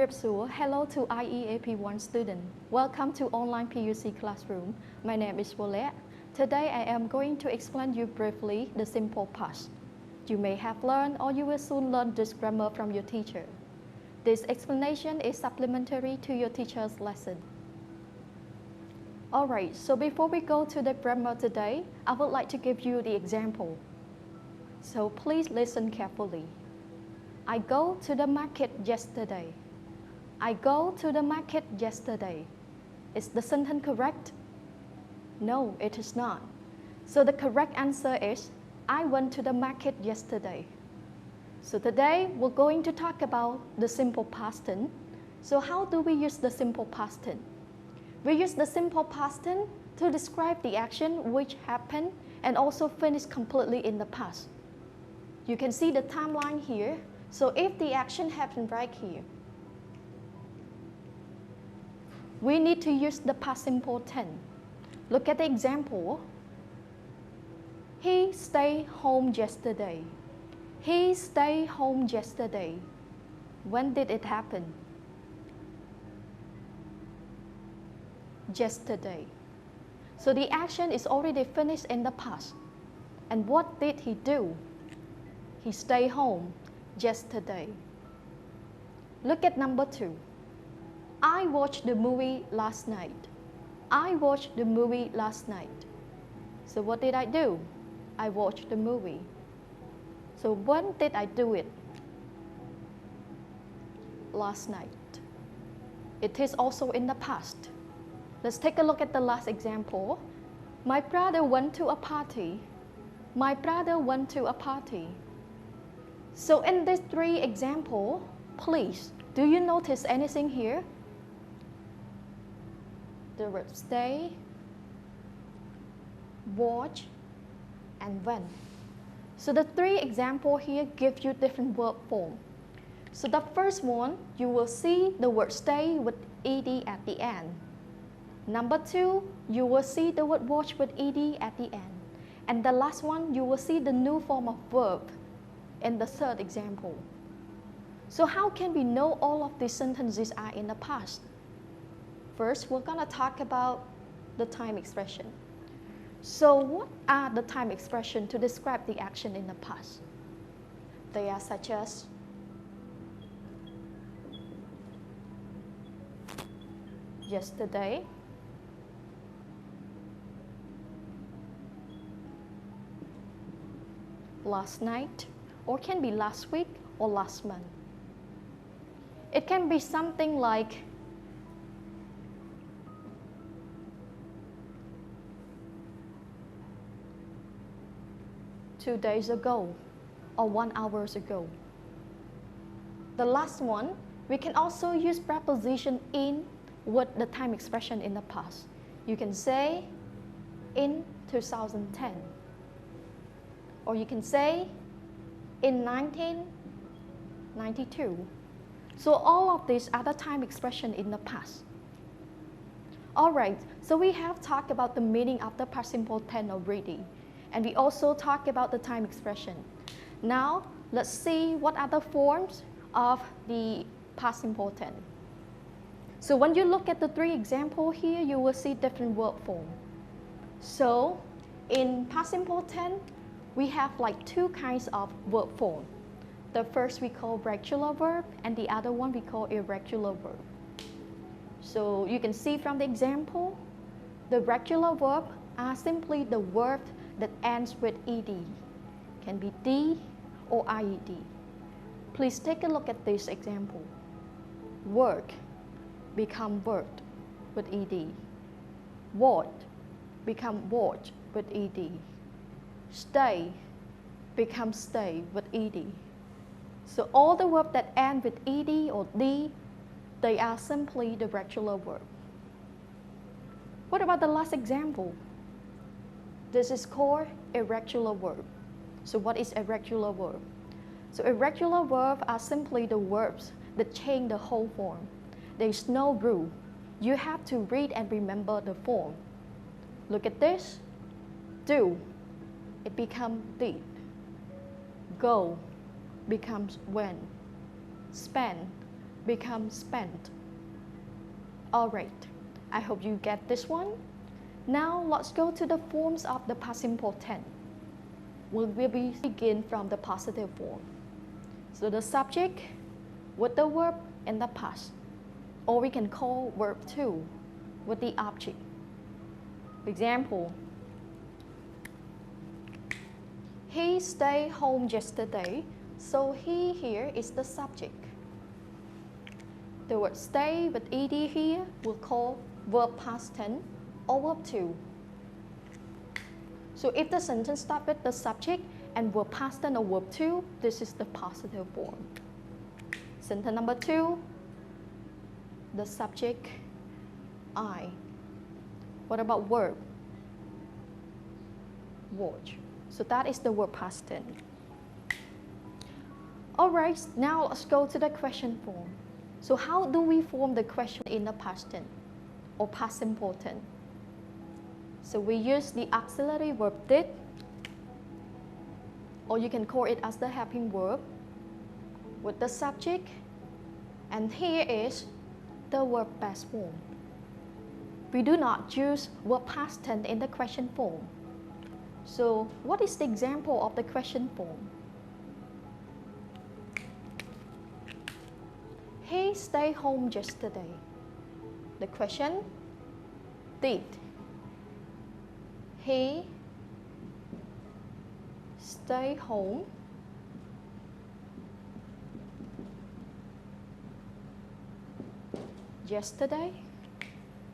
Hello to IEAP-1 student. Welcome to online PUC classroom. My name is Sereyvoleak. Today I am going to explain you briefly the simple past. You may have learned or you will soon learn this grammar from your teacher. This explanation is supplementary to your teacher's lesson. Alright, so before we go to the grammar today, I would like to give you the example. So please listen carefully. I go to the market yesterday. I go to the market yesterday. Is the sentence correct? No, it is not. So the correct answer is, I went to the market yesterday. So today we're going to talk about the simple past tense. So how do we use the simple past tense? We use the simple past tense to describe the action which happened and also finished completely in the past. You can see the timeline here. So if the action happened right here, we need to use the past simple tense. Look at the example. He stayed home yesterday. He stayed home yesterday. When did it happen? Yesterday. So the action is already finished in the past. And what did he do? He stayed home yesterday. Look at number 2. I watched the movie last night. I watched the movie last night. So what did I do? I watched the movie. So when did I do it? Last night. It is also in the past. Let's take a look at the last example. My brother went to a party. My brother went to a party. So in these 3 examples, please, do you notice anything here? The word stay, watch, and when. So the 3 examples here give you different verb form. So the first one, you will see the word stay with ed at the end. Number 2, you will see the word watch with ed at the end. And the last one, you will see the new form of verb in the 3rd example. So how can we know all of these sentences are in the past? First, we're going to talk about the time expression. So what are the time expressions to describe the action in the past? They are such as yesterday, last night, or can be last week or last month. It can be something like two days ago or 1 hour ago. The last one, we can also use preposition in with the time expression in the past. You can say in 2010, or you can say in 1992. So all of these are the time expression in the past. Alright, so we have talked about the meaning of the past simple tense already. And we also talked about the time expression. Now, let's see what are the forms of the past simple tense. So when you look at the 3 examples here, you will see different verb form. So in past simple tense, we have like 2 kinds of verb form. The first we call regular verb, and the other one we call irregular verb. So you can see from the example, the regular verb are simply the verb that ends with ed. Can be d or ied. Please take a look at this example. Work become worked with ed. Watch become watched with ed. Stay becomes stay with ed. So all the verbs that end with ed or d, they are simply the regular verb. What about the last example? This is called irregular verb. So what is irregular verb? So irregular verbs are simply the verbs that change the whole form. There is no rule. You have to read and remember the form. Look at this. Do, it becomes did. Go becomes went. Spend become spent. Alright, I hope you get this one. Now let's go to the forms of the past simple tense. We'll begin from the positive form. So the subject with the verb in the past, or we can call verb 2 with the object. For example, he stayed home yesterday, so he here is the subject. The word stay with ed here we'll call verb past tense or verb 2. So if the sentence starts with the subject and verb past tense or verb 2, this is the positive form. Sentence number 2, the subject I. What about verb? Watch. So that is the verb past tense. Alright, now let's go to the question form. So how do we form the question in the past tense or past simple tense? So we use the auxiliary verb did, or you can call it as the helping verb with the subject, and here is the verb past form. We do not use verb past tense in the question form. So what is the example of the question form? He stayed home yesterday. The question, did he stay home yesterday?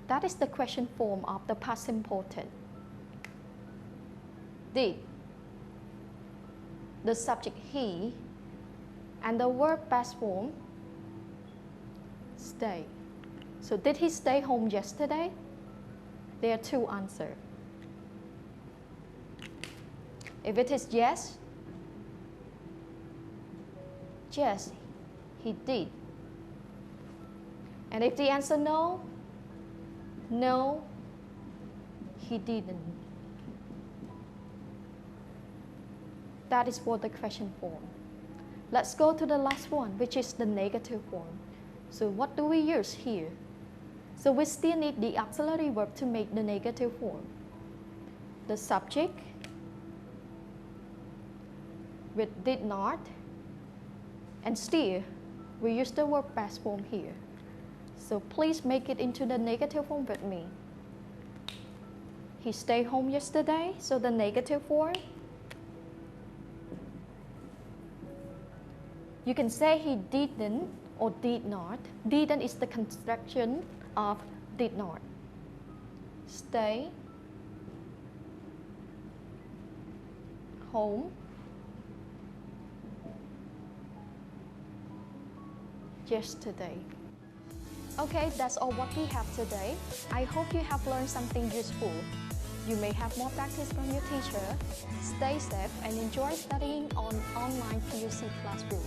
That is the question form of the past simple tense. Did, the subject he, and the verb past form stay. So did he stay home yesterday? There are two answers. If it is yes, yes, he did. And if the answer no, no, he didn't. That is for the question form. Let's go to the last one, which is the negative form. So what do we use here? So we still need the auxiliary verb to make the negative form. The subject with did not, and still we use the verb past form here. So please make it into the negative form with me. He stayed home yesterday, so the negative form. You can say he didn't or did not. Didn't is the construction of did not. Stay home yesterday. Okay, that's all what we have today. I hope you have learned something useful. You may have more practice from your teacher. Stay safe and enjoy studying on online PUC classroom.